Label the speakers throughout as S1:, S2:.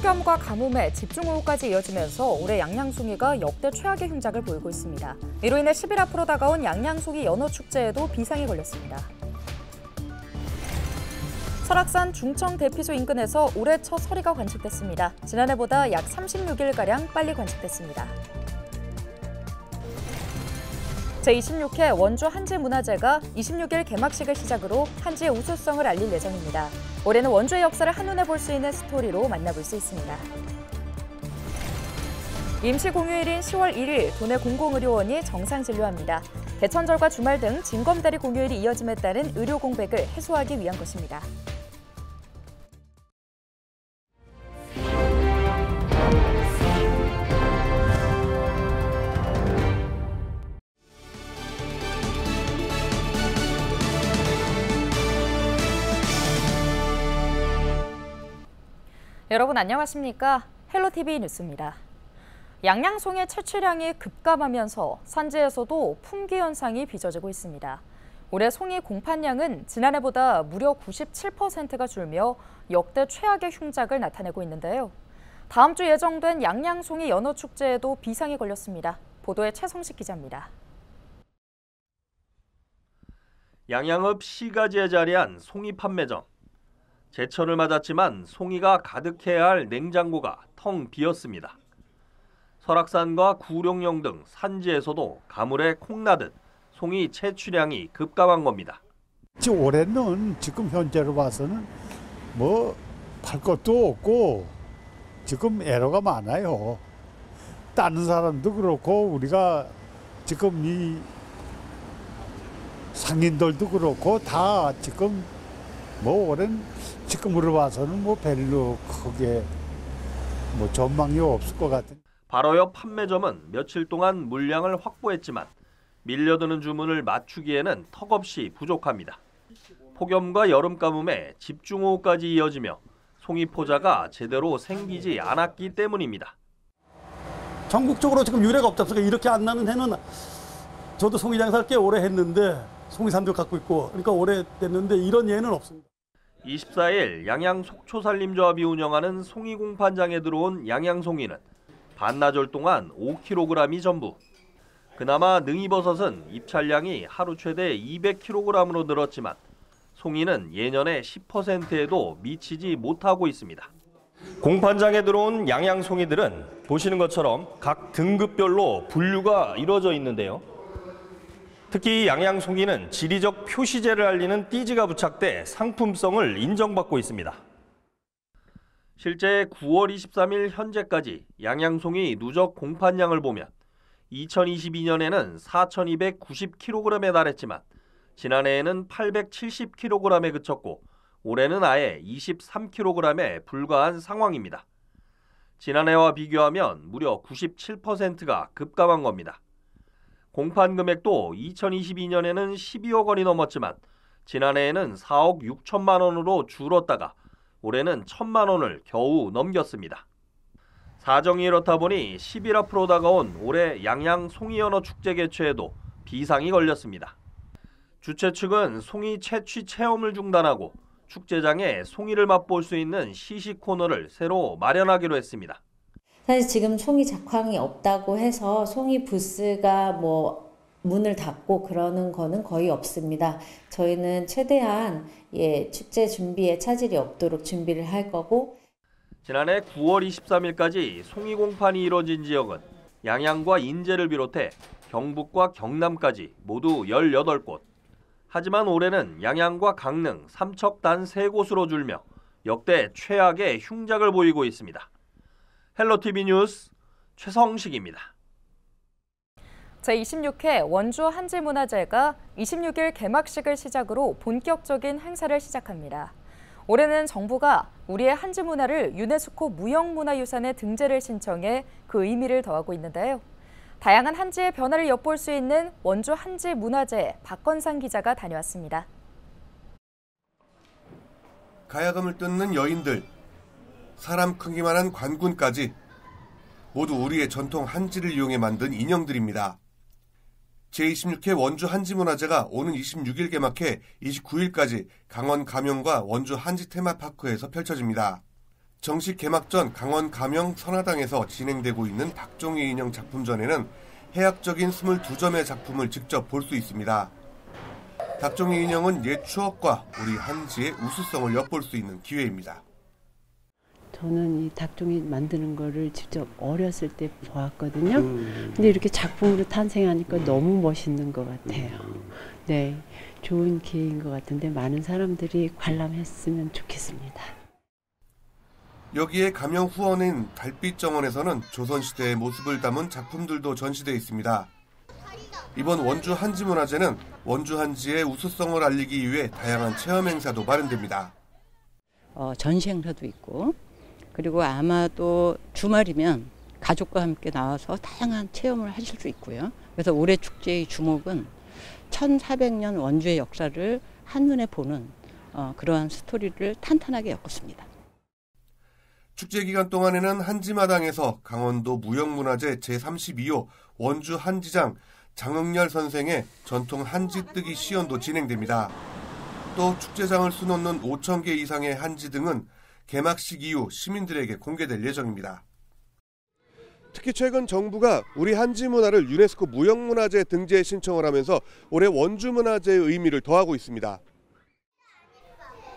S1: 폭염과 가뭄에 집중호우까지 이어지면서 올해 양양송이가 역대 최악의 흉작을 보이고 있습니다. 이로 인해 10일 앞으로 다가온 양양송이 연어축제에도 비상이 걸렸습니다. 설악산 중청 대피소 인근에서 올해 첫 서리가 관측됐습니다. 지난해보다 약 36일가량 빨리 관측됐습니다. 제26회 원주 한지문화제가 26일 개막식을 시작으로 한지의 우수성을 알릴 예정입니다. 올해는 원주의 역사를 한눈에 볼 수 있는 스토리로 만나볼 수 있습니다. 임시 공휴일인 10월 1일 도내 공공의료원이 정상 진료합니다. 대천절과 주말 등 징검다리 공휴일이 이어짐에 따른 의료 공백을 해소하기 위한 것입니다. 여러분 안녕하십니까? 헬로티비 뉴스입니다. 양양송의 채취량이 급감하면서 산지에서도 품귀 현상이 빚어지고 있습니다. 올해 송이 공판량은 지난해보다 무려 97%가 줄며 역대 최악의 흉작을 나타내고 있는데요. 다음 주 예정된 양양송이 연어축제에도 비상이 걸렸습니다. 보도에 최성식 기자입니다.
S2: 양양읍 시가지에 자리한 송이 판매점. 제철을 맞았지만 송이가 가득해야 할 냉장고가 텅 비었습니다. 설악산과 구룡령 등 산지에서도 가물에 콩나듯 송이 채취량이 급감한 겁니다.
S3: 올해는 지금 현재로 봐서는 뭐 팔 것도 없고 지금 애로가 많아요. 다른 사람도 그렇고 우리가 지금 이 상인들도 그렇고 다 지금 뭐 올해는 지금으로 봐서는 뭐 별로 크게 뭐 전망이 없을 것 같은.
S2: 바로 옆 판매점은 며칠 동안 물량을 확보했지만 밀려드는 주문을 맞추기에는 턱없이 부족합니다. 폭염과 여름 가뭄에 집중호우까지 이어지며 송이 포자가 제대로 생기지 않았기 때문입니다.
S4: 전국적으로 지금 유례가 없다. 이렇게 안 나는 해는 저도 송이 장사를 꽤 오래 했는데 송이산도 갖고 있고 그러니까 오래 됐는데 이런 예는 없습니다.
S2: 24일 양양 속초살림조합이 운영하는 송이 공판장에 들어온 양양송이는 반나절 동안 5kg이 전부. 그나마 능이버섯은 입찰량이 하루 최대 200kg으로 늘었지만 송이는 예년의 10%에도 미치지 못하고 있습니다. 공판장에 들어온 양양송이들은 보시는 것처럼 각 등급별로 분류가 이루어져 있는데요. 특히 양양송이는 지리적 표시제를 알리는 띠지가 부착돼 상품성을 인정받고 있습니다. 실제 9월 23일 현재까지 양양송이 누적 공판량을 보면 2022년에는 4,290kg에 달했지만 지난해에는 870kg에 그쳤고 올해는 아예 23kg에 불과한 상황입니다. 지난해와 비교하면 무려 97%가 급감한 겁니다. 공판 금액도 2022년에는 12억 원이 넘었지만 지난해에는 4억 6천만 원으로 줄었다가 올해는 1천만 원을 겨우 넘겼습니다. 사정이 이렇다 보니 10일 앞으로 다가온 올해 양양 송이연어 축제 개최에도 비상이 걸렸습니다. 주최 측은 송이 채취 체험을 중단하고 축제장에 송이를 맛볼 수 있는 시식 코너를 새로 마련하기로 했습니다.
S5: 사실 지금 송이 작황이 없다고 해서 송이 부스가 뭐 문을 닫고 그러는 거는 거의 없습니다. 저희는 최대한 축제 준비에 차질이 없도록 준비를 할 거고.
S2: 지난해 9월 23일까지 송이 공판이 이뤄진 지역은 양양과 인제를 비롯해 경북과 경남까지 모두 18곳. 하지만 올해는 양양과 강릉, 삼척 단 3곳으로 줄며 역대 최악의 흉작을 보이고 있습니다. 헬로티비 뉴스 최성식입니다.
S1: 제26회 원주 한지문화제가 26일 개막식을 시작으로 본격적인 행사를 시작합니다. 올해는 정부가 우리의 한지 문화를 유네스코 무형문화유산에 등재를 신청해 그 의미를 더하고 있는데요. 다양한 한지의 변화를 엿볼 수 있는 원주 한지문화제에 박건상 기자가 다녀왔습니다.
S6: 가야금을 뜯는 여인들, 사람 크기만한 관군까지 모두 우리의 전통 한지를 이용해 만든 인형들입니다. 제26회 원주 한지문화제가 오는 26일 개막해 29일까지 강원 감영과 원주 한지 테마파크에서 펼쳐집니다. 정식 개막 전 강원 가명 선화당에서 진행되고 있는 박종희 인형 작품전에는 해학적인 22점의 작품을 직접 볼 수 있습니다. 박종희 인형은 옛 추억과 우리 한지의 우수성을 엿볼 수 있는 기회입니다.
S7: 저는 이 닭종이 만드는 거를 직접 어렸을 때 보았거든요. 근데 이렇게 작품으로 탄생하니까 너무 멋있는 것 같아요. 네, 좋은 기회인 것 같은데 많은 사람들이 관람했으면 좋겠습니다.
S6: 여기에 가명 후원인 달빛 정원에서는 조선시대의 모습을 담은 작품들도 전시되어 있습니다. 이번 원주 한지문화제는 원주 한지의 우수성을 알리기 위해 다양한 체험 행사도 마련됩니다.
S8: 전시 행사도 있고, 그리고 아마도 주말이면 가족과 함께 나와서 다양한 체험을 하실 수 있고요. 그래서 올해 축제의 주목은 1400년 원주의 역사를 한눈에 보는 그러한 스토리를 탄탄하게 엮었습니다.
S6: 축제 기간 동안에는 한지마당에서 강원도 무형문화재 제32호 원주 한지장 장흥열 선생의 전통 한지뜨기 시연도 진행됩니다. 또 축제장을 수놓는 5,000개 이상의 한지 등은 개막식 이후 시민들에게 공개될 예정입니다. 특히 최근 정부가 우리 한지 문화를 유네스코 무형문화재 등재에 신청을 하면서 올해 원주문화재의 의미를 더하고 있습니다.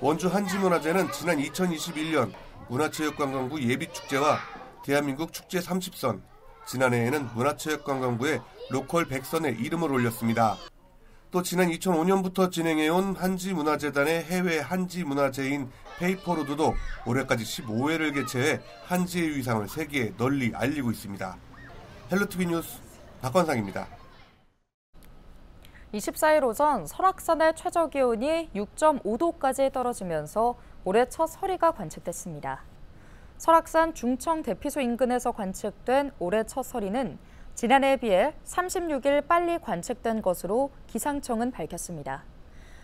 S6: 원주 한지문화제는 지난 2021년 문화체육관광부 예비축제와 대한민국 축제 30선, 지난해에는 문화체육관광부의 로컬 100선에 이름을 올렸습니다. 또 지난 2005년부터 진행해온 한지문화재단의 해외 한지문화제인 페이퍼로드도 올해까지 15회를 개최해 한지의 위상을 세계에 널리 알리고 있습니다. 헬로티비 뉴스 박관상입니다.
S1: 24일 오전 설악산의 최저기온이 6.5도까지 떨어지면서 올해 첫 서리가 관측됐습니다. 설악산 중청 대피소 인근에서 관측된 올해 첫 서리는 지난해에 비해 36일 빨리 관측된 것으로 기상청은 밝혔습니다.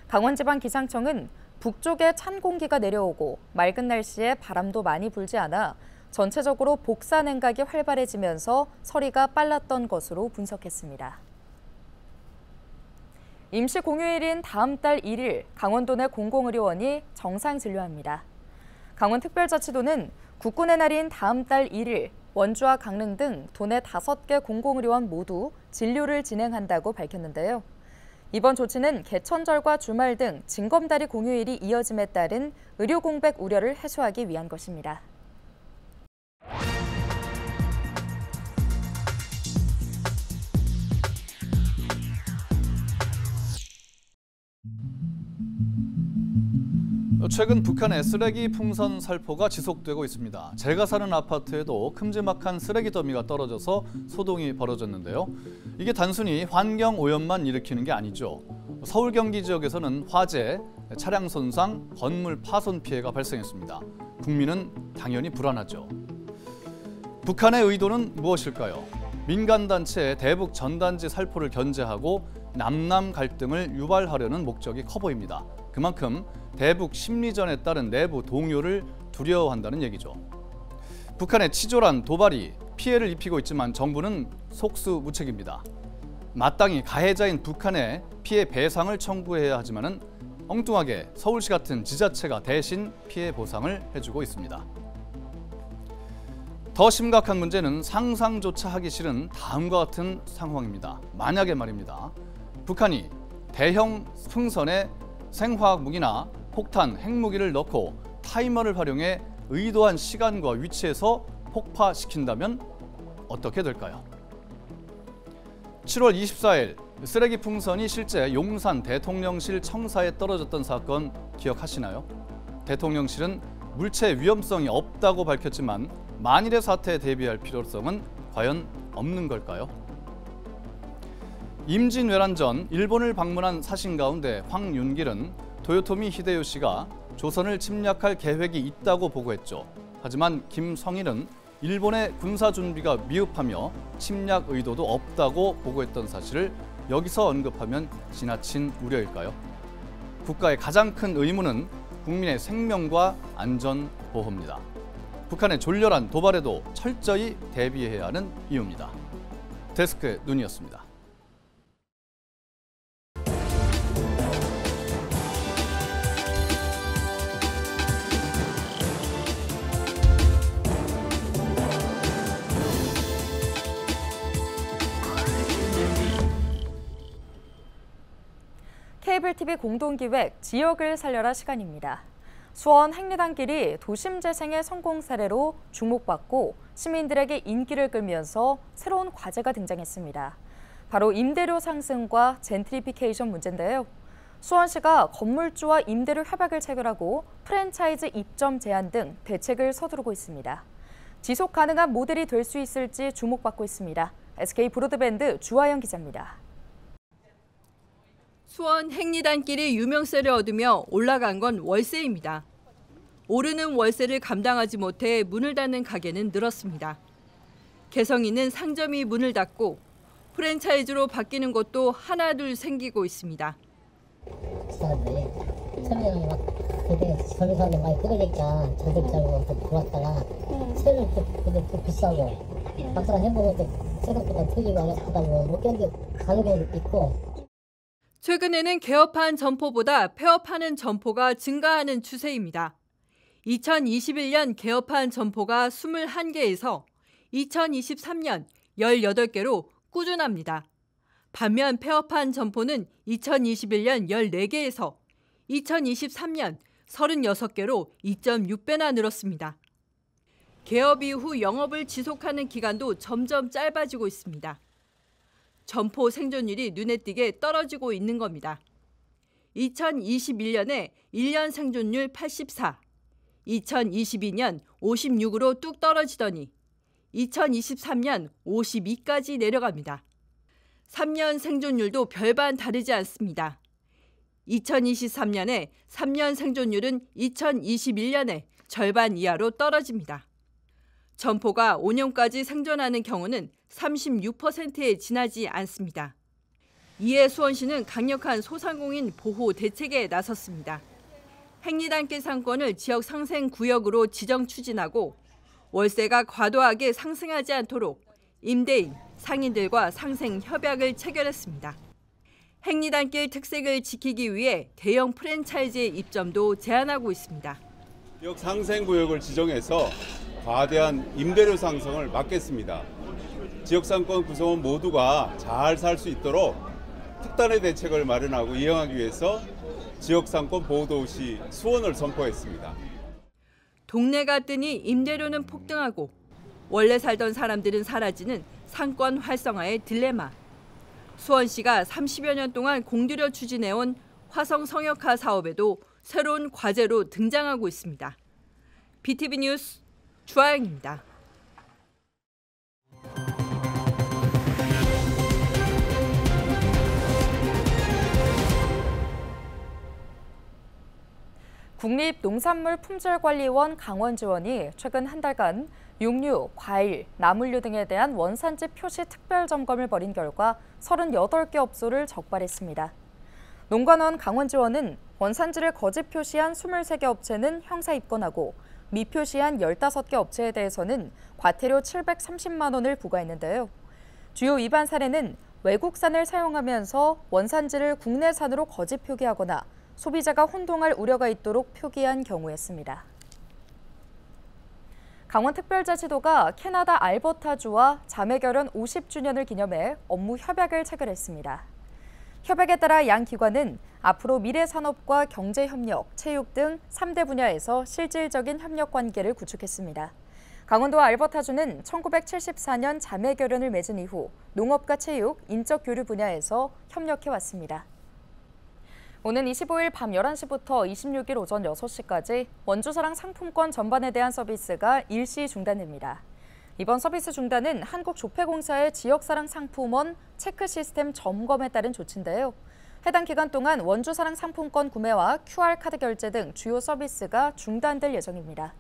S1: 강원지방기상청은 북쪽에 찬 공기가 내려오고 맑은 날씨에 바람도 많이 불지 않아 전체적으로 복사 냉각이 활발해지면서 서리가 빨랐던 것으로 분석했습니다. 임시 공휴일인 다음 달 1일 강원도 내 공공의료원이 정상 진료합니다. 강원특별자치도는 국군의 날인 다음 달 1일 원주와 강릉 등 도내 5개 공공의료원 모두 진료를 진행한다고 밝혔는데요. 이번 조치는 개천절과 주말 등 징검다리 공휴일이 이어짐에 따른 의료 공백 우려를 해소하기 위한 것입니다.
S9: 최근 북한의 쓰레기 풍선 살포가 지속되고 있습니다. 제가 사는 아파트에도 큼지막한 쓰레기 더미가 떨어져서 소동이 벌어졌는데요. 이게 단순히 환경 오염만 일으키는 게 아니죠. 서울 경기 지역에서는 화재, 차량 손상, 건물 파손 피해가 발생했습니다. 국민은 당연히 불안하죠. 북한의 의도는 무엇일까요? 민간단체의 대북 전단지 살포를 견제하고 남남 갈등을 유발하려는 목적이 커 보입니다. 그만큼 대북 심리전에 따른 내부 동요를 두려워한다는 얘기죠. 북한의 치졸한 도발이 피해를 입히고 있지만 정부는 속수무책입니다. 마땅히 가해자인 북한에 피해 배상을 청구해야 하지만은 엉뚱하게 서울시 같은 지자체가 대신 피해 보상을 해주고 있습니다. 더 심각한 문제는 상상조차 하기 싫은 다음과 같은 상황입니다. 만약에 말입니다. 북한이 대형 풍선에 생화학 무기나 폭탄, 핵무기를 넣고 타이머를 활용해 의도한 시간과 위치에서 폭파시킨다면 어떻게 될까요? 7월 24일 쓰레기 풍선이 실제 용산 대통령실 청사에 떨어졌던 사건 기억하시나요? 대통령실은 물체 위험성이 없다고 밝혔지만 만일의 사태에 대비할 필요성은 과연 없는 걸까요? 임진왜란 전 일본을 방문한 사신 가운데 황윤길은 도요토미 히데요시가 조선을 침략할 계획이 있다고 보고했죠. 하지만 김성일은 일본의 군사 준비가 미흡하며 침략 의도도 없다고 보고했던 사실을 여기서 언급하면 지나친 우려일까요? 국가의 가장 큰 의무는 국민의 생명과 안전 보호입니다. 북한의 졸렬한 도발에도 철저히 대비해야 하는 이유입니다. 데스크의 눈이었습니다.
S1: 케이블TV 공동기획 지역을 살려라 시간입니다. 수원 행리단길이 도심 재생의 성공 사례로 주목받고 시민들에게 인기를 끌면서 새로운 과제가 등장했습니다. 바로 임대료 상승과 젠트리피케이션 문제인데요. 수원시가 건물주와 임대료 협약을 체결하고 프랜차이즈 입점 제한 등 대책을 서두르고 있습니다. 지속 가능한 모델이 될 수 있을지 주목받고 있습니다. SK 브로드밴드 주하영 기자입니다.
S10: 수원 행리단길이 유명세를 얻으며 올라간 건 월세입니다. 오르는 월세를 감당하지 못해 문을 닫는 가게는 늘었습니다. 개성 있는 상점이 문을 닫고 프랜차이즈로 바뀌는 곳도 하나둘 생기고 있습니다.
S11: 사람들이 처음에는 막 그때 젊은 사람들 많이 끊으니까 전세 살고 들어왔다가 새를 또 비싸고 막상 해보고 또 생각보다 틀리고 하다 보면 못 견디고 가는 경우도 있고.
S10: 최근에는 개업한 점포보다 폐업하는 점포가 증가하는 추세입니다. 2021년 개업한 점포가 21개에서 2023년 18개로 꾸준합니다. 반면 폐업한 점포는 2021년 14개에서 2023년 36개로 2.6배나 늘었습니다. 개업 이후 영업을 지속하는 기간도 점점 짧아지고 있습니다. 점포 생존율이 눈에 띄게 떨어지고 있는 겁니다. 2021년에 1년 생존율 84, 2022년 56으로 뚝 떨어지더니 2023년 52까지 내려갑니다. 3년 생존율도 별반 다르지 않습니다. 2023년에 3년 생존율은 2021년에 절반 이하로 떨어집니다. 점포가 5년까지 생존하는 경우는 36%에 지나지 않습니다. 이에 수원시는 강력한 소상공인 보호 대책에 나섰습니다. 행리단길 상권을 지역 상생 구역으로 지정 추진하고 월세가 과도하게 상승하지 않도록 임대인, 상인들과 상생 협약을 체결했습니다. 행리단길 특색을 지키기 위해 대형 프랜차이즈의 입점도 제한하고 있습니다.
S12: 지역 상생 구역을 지정해서 과대한 임대료 상승을 막겠습니다. 지역상권 구성원 모두가 잘 살 수 있도록 특단의 대책을 마련하고 이행하기 위해서 지역상권 보호도시 수원을 선포했습니다.
S10: 동네가 뜨니 임대료는 폭등하고 원래 살던 사람들은 사라지는 상권 활성화의 딜레마. 수원시가 30여 년 동안 공들여 추진해온 화성 성역화 사업에도 새로운 과제로 등장하고 있습니다. BTV 뉴스 주하영입니다.
S1: 국립농산물품질관리원 강원지원이 최근 한 달간 육류, 과일, 나물류 등에 대한 원산지 표시 특별 점검을 벌인 결과 38개 업소를 적발했습니다. 농관원 강원지원은 원산지를 거짓 표시한 23개 업체는 형사 입건하고 미표시한 15개 업체에 대해서는 과태료 730만 원을 부과했는데요. 주요 위반 사례는 외국산을 사용하면서 원산지를 국내산으로 거짓 표기하거나 소비자가 혼동할 우려가 있도록 표기한 경우였습니다. 강원특별자치도가 캐나다 알버타주와 자매결연 50주년을 기념해 업무 협약을 체결했습니다. 협약에 따라 양 기관은 앞으로 미래산업과 경제협력, 체육 등 3대 분야에서 실질적인 협력 관계를 구축했습니다. 강원도와 알버타주는 1974년 자매결연을 맺은 이후 농업과 체육, 인적 교류 분야에서 협력해왔습니다. 오는 25일 밤 11시부터 26일 오전 6시까지 원주사랑 상품권 전반에 대한 서비스가 일시 중단됩니다. 이번 서비스 중단은 한국조폐공사의 지역사랑 상품원 체크 시스템 점검에 따른 조치인데요. 해당 기간 동안 원주사랑 상품권 구매와 QR카드 결제 등 주요 서비스가 중단될 예정입니다.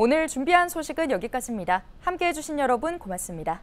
S1: 오늘 준비한 소식은 여기까지입니다. 함께해 주신 여러분 고맙습니다.